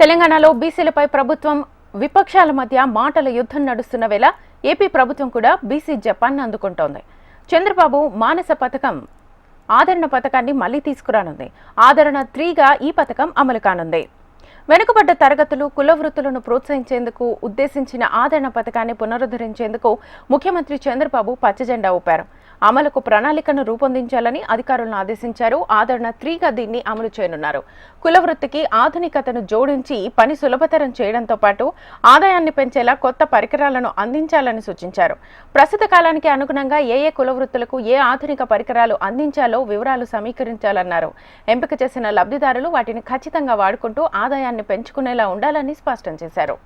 తెలంగాణలో బీసీలపై ప్రభుత్వం విపక్షాల మధ్య మాటల యుద్ధం నడుస్తున్న వేళ ఏపీ ప్రభుత్వం కూడా బీసీ జపాన్ అందుకుంటోంది. చంద్రబాబు మానస పథకం ఆదరణ పథకాన్ని మళ్లీ తీసుకురానుంది. ఆదరణ 3గా ఈ పథకం అమలు కానుంది. వెనుకబడ్డ తరగతులు కుల వృత్తులను ప్రోత్సహించేందుకు ఉద్దేశించిన ఆదరణ పథకాన్ని పునరుద్ధరించేందుకు ముఖ్యమంత్రి చంద్రబాబు పచ్చజెండా ఊపారు. అమలుకు ప్రణాళికను రూపొందించాలని అధికారులను ఆదేశించారు. ఆదరణ 3గా దీన్ని అమలు చేయనున్నారు. కుల వృత్తికి ఆధునికతను జోడించి పని సులభతరం చేయడంతో పాటు ఆదాయాన్ని పెంచేలా కొత్త పరికరాలను అందించాలని సూచించారు. ప్రస్తుత కాలానికి అనుగుణంగా ఏ కుల వృత్తులకు ఏ ఆధునిక పరికరాలు అందించాలో వివరాలు సమీకరించాలన్నారు. ఎంపిక చేసిన లబ్ధిదారులు వాటిని ఖచ్చితంగా వాడుకుంటూ ఆదాయాన్ని పెంచుకునేలా ఉండాలని స్పష్టం చేశారు.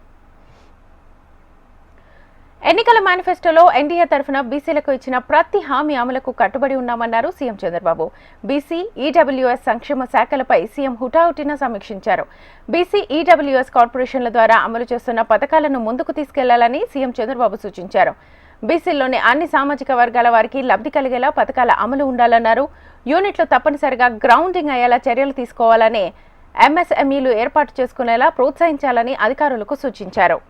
ఎన్నికల మేనిఫెస్టోలో ఎన్డీఏ తరఫున బీసీలకు ఇచ్చిన ప్రతి హామీ అమలుకు కట్టుబడి ఉన్నామన్నారు సీఎం చంద్రబాబు. బీసీ, ఈడబ్ల్యూఎస్ సంక్షేమ శాఖలపై సీఎం హుటాహుటిన సమీక్షించారు. బీసీ, ఈడబ్ల్యూఎస్ కార్పొరేషన్ల ద్వారా అమలు చేస్తున్న పథకాలను ముందుకు తీసుకెళ్లాలని సీఎం చంద్రబాబు సూచించారు. బీసీల్లోని అన్ని సామాజిక వర్గాల వారికి లబ్ధి కలిగేలా పథకాల అమలు ఉండాలన్నారు. యూనిట్లు తప్పనిసరిగా గ్రౌండింగ్ అయ్యేలా చర్యలు తీసుకోవాలని, ఎంఎస్ఎంఈలు ఏర్పాటు చేసుకునేలా ప్రోత్సహించాలని అధికారులకు సూచించారు.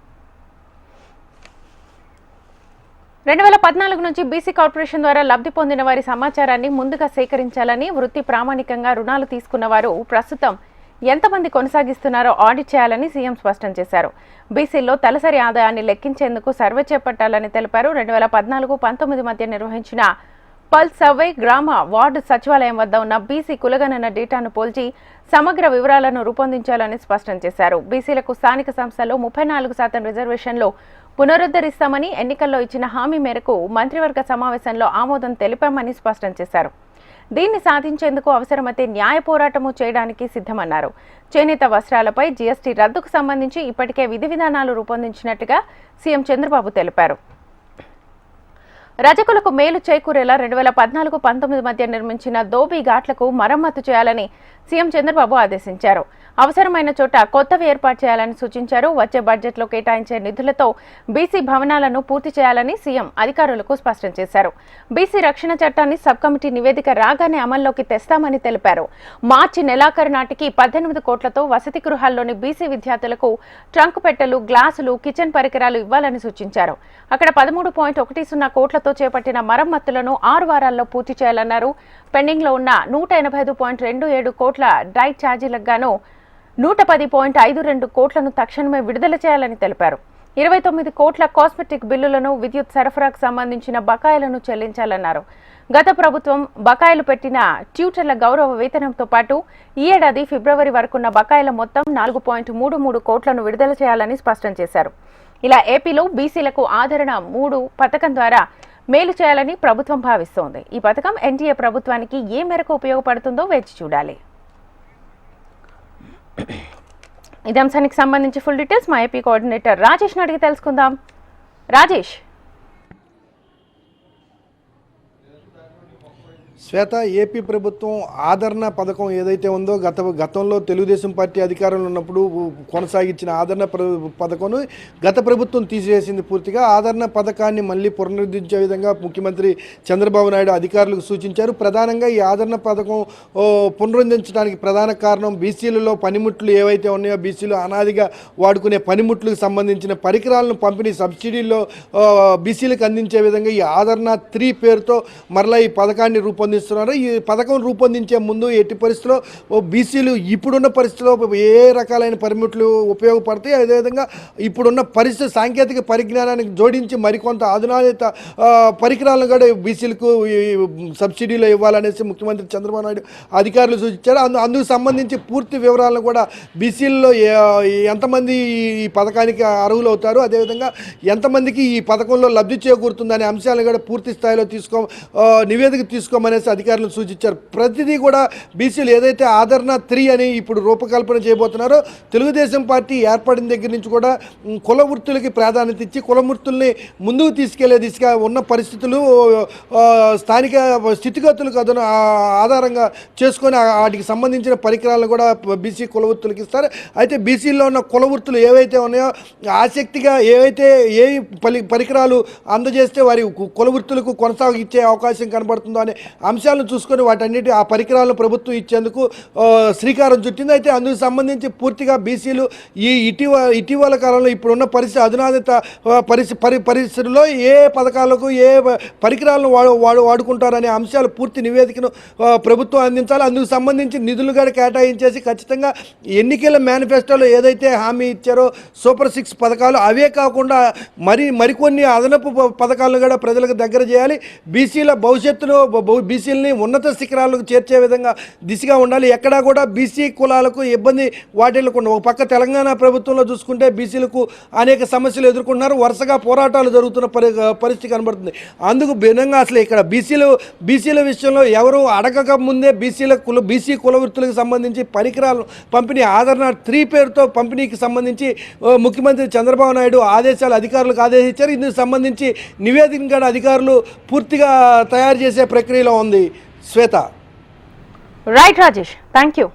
2014 నుంచి బీసీ కార్పొరేషన్ ద్వారా లబ్ధి పొందిన వారి సమాచారాన్ని ముందుగా సేకరించాలని, వృత్తి ప్రామాణికంగా రుణాలు తీసుకున్న వారు ప్రస్తుతం ఎంతమంది కొనసాగిస్తున్నారో ఆడిట్ చేయాలని సీఎం స్పష్టం చేశారు. బీసీల్లో తలసరి ఆదాయాన్ని లెక్కించేందుకు సర్వే చేపట్టాలని తెలిపారు. 2014-19 మధ్య నిర్వహించిన పల్స్ సర్వే గ్రామ వార్డు సచివాలయం వద్ద ఉన్న బీసీ కులగణన డేటాను పోల్చి సమగ్ర వివరాలను రూపొందించాలని స్పష్టం చేశారు. బీసీలకు స్థానిక సంస్థల్లో 34% రిజర్వేషన్లు పునరుద్ధరిస్తామని, ఎన్నికల్లో ఇచ్చిన హామీ మేరకు మంత్రివర్గ సమావేశంలో ఆమోదం తెలిపామని స్పష్టం చేశారు. దీన్ని సాధించేందుకు అవసరమైతే న్యాయ పోరాటము చేయడానికి సిద్ధమన్నారు. చేనేత వస్త్రాలపై జీఎస్టీ రద్దుకు సంబంధించి ఇప్పటికే విధి విధానాలు రూపొందించినట్టుగా సీఎం చంద్రబాబు తెలిపారు. రజకులకు మేలు చేకూరేలా 2014-19 మధ్య నిర్మించిన దోబీ ఘాట్లకు మరమ్మతు చేయాలని సీఎం చంద్రబాబు ఆదేశించారు. అవసరమైన చోట కొత్తవి ఏర్పాటు చేయాలని సూచించారు. వచ్చే బడ్జెట్లో కేటాయించే నిధులతో బీసీ భవనాలను పూర్తి చేయాలని సీఎం అధికారులకు స్పష్టం చేశారు. బీసీ రక్షణ చట్టాన్ని సబ్ కమిటీ నివేదిక రాగానే అమల్లోకి తెస్తామని తెలిపారు. మార్చి నెలాఖరు నాటికి 18 కోట్లతో వసతి గృహాల్లోని బీసీ విద్యార్థులకు ట్రంక్ పెట్టెలు, గ్లాసులు, కిచెన్ పరికరాలు ఇవ్వాలని సూచించారు. అక్కడ 13.10 కోట్లతో చేపట్టిన మరమ్మతులను 6 వారాల్లో పూర్తి చేయాలన్నారు. పెండింగ్ లో ఉన్న 185.27 కోట్ల డైట్ ఛార్జీలకు గాను 110.52 కోట్లను తక్షణమే విడుదల చేయాలని తెలిపారు. 29 కోట్ల కాస్మెటిక్ బిల్లులను, విద్యుత్ సరఫరాకు సంబంధించిన బకాయిలను చెల్లించాలన్నారు. గత ప్రభుత్వం బకాయిలు పెట్టిన ట్యూటర్ల గౌరవ వేతనంతో పాటు ఈ ఏడాది ఫిబ్రవరి వరకున్న బకాయిల మొత్తం 4.33 కోట్లను విడుదల చేయాలని స్పష్టం చేశారు. ఇలా ఏపీలో బీసీలకు ఆదరణ 3 పథకం ద్వారా మేలు చేయాలని ప్రభుత్వం భావిస్తోంది. ఈ పథకం ఎన్డీఏ ప్రభుత్వానికి ఏ మేరకు ఉపయోగపడుతుందో వేచి చూడాలి. ఇదే అంశానికి సంబంధించి ఫుల్ డీటెయిల్స్ మా ఏపీ కోఆర్డినేటర్ రాజేష్ అడిగి తెలుసుకుందాం. రాజేష్, శ్వేత, ఏపీ ప్రభుత్వం ఆదరణ పథకం ఏదైతే ఉందో గతంలో తెలుగుదేశం పార్టీ అధికారంలో ఉన్నప్పుడు కొనసాగించిన ఆదరణ పథకం గత ప్రభుత్వం తీసివేసింది. పూర్తిగా ఆదరణ పథకాన్ని మళ్ళీ పునరుద్ధరించే విధంగా ముఖ్యమంత్రి చంద్రబాబు నాయుడు అధికారులకు సూచించారు. ప్రధానంగా ఈ ఆదరణ పథకం పునరుద్ధరించడానికి ప్రధాన కారణం బీసీలలో పనిముట్లు ఏవైతే ఉన్నాయో, బీసీలు అనాదిగా వాడుకునే పనిముట్లకు సంబంధించిన పరికరాలను పంపిణీ సబ్సిడీల్లో బీసీలకు అందించే విధంగా ఈ ఆదరణ 3 పేరుతో మరలా ఈ పథకాన్ని రూపొందిస్తున్నారు. ఈ పథకం రూపొందించే ముందు ఎట్టి పరిస్థితుల్లో బీసీలు ఇప్పుడున్న పరిస్థితిలో ఏ రకాలైన పనిముట్లు ఉపయోగపడతాయి, అదేవిధంగా ఇప్పుడున్న పరిస్థితి సాంకేతిక పరిజ్ఞానానికి జోడించి మరికొంత ఆధునాత పరికరాలను కూడా బీసీలకు సబ్సిడీలో ఇవ్వాలనేసి ముఖ్యమంత్రి చంద్రబాబు నాయుడు అధికారులు సూచించారు. అందుకు సంబంధించి పూర్తి వివరాలను కూడా బీసీలలో ఎంతమంది ఈ పథకానికి అర్హులు అవుతారు, అదేవిధంగా ఎంతమందికి ఈ పథకంలో లబ్ధి చేకూరుతుందనే అంశాలను కూడా పూర్తి స్థాయిలో నివేదిక తీసుకోమనేసి అధికారులను సూచించారు. ప్రతిదీ కూడా బీసీలు ఏదైతే ఆదరణ 3 అని ఇప్పుడు రూపకల్పన చేయబోతున్నారో, తెలుగుదేశం పార్టీ ఏర్పడిన దగ్గర నుంచి కూడా కుల వృత్తులకి ప్రాధాన్యత ఇచ్చి కుల వృత్తుల్ని ముందుకు తీసుకెళ్లే దిశగా ఉన్న పరిస్థితులు, స్థానిక స్థితిగతులకు ఆధారంగా చేసుకొని వాటికి సంబంధించిన పరికరాలను కూడా బీసీ కుల వృత్తులకు ఇస్తారు. అయితే బీసీల్లో ఉన్న కుల వృత్తులు ఏవైతే ఉన్నాయో ఆసక్తిగా ఏవైతే పరికరాలు అందజేస్తే వారి కుల వృత్తులకు కొనసాగించే అవకాశం కనబడుతుందో అనే అంశాలను చూసుకొని వాటన్నిటి ఆ పరికరాలను ప్రభుత్వం ఇచ్చేందుకు శ్రీకారం చుట్టింది. అయితే అందుకు సంబంధించి పూర్తిగా బీసీలు ఈ ఇటీవల కాలంలో ఇప్పుడున్న పరిస్థితి అధునాదిత పరిస్థితుల్లో ఏ పథకాలకు ఏ పరికరాలను వాడుకుంటారనే అంశాలు పూర్తి నివేదికను ప్రభుత్వం అందించాలి. అందుకు సంబంధించి నిధులు కూడా కేటాయించేసి ఖచ్చితంగా ఎన్నికల మేనిఫెస్టోలో ఏదైతే హామీ ఇచ్చారో సూపర్ 6 పథకాలు అవే కాకుండా మరికొన్ని అదనపు పథకాలను కూడా ప్రజలకు దగ్గర చేయాలి. బీసీల భవిష్యత్తులో బీసీలని ఉన్నత శిఖరాలకు చేర్చే విధంగా దిశగా ఉండాలి. ఎక్కడా కూడా బీసీ కులాలకు ఇబ్బంది వాటిల్లకుండా ఒక పక్క తెలంగాణ ప్రభుత్వంలో చూసుకుంటే బీసీలకు అనేక సమస్యలు ఎదుర్కొంటున్నారు. వరుసగా పోరాటాలు జరుగుతున్న పరిస్థితి కనబడుతుంది. అందుకు భిన్నంగా అసలు ఇక్కడ బీసీల విషయంలో ఎవరు అడగక ముందే బీసీ కుల వృత్తులకు సంబంధించి పరికరాలు పంపిణీ ఆదరణ 3 పేరుతో పంపిణీకి సంబంధించి ముఖ్యమంత్రి చంద్రబాబు నాయుడు అధికారులకు ఆదేశించారు. ఇందుకు సంబంధించి నివేదిక కూడా అధికారులు పూర్తిగా తయారు చేసే ప్రక్రియలో ఉంది. Shweta. Right Rajesh, thank you.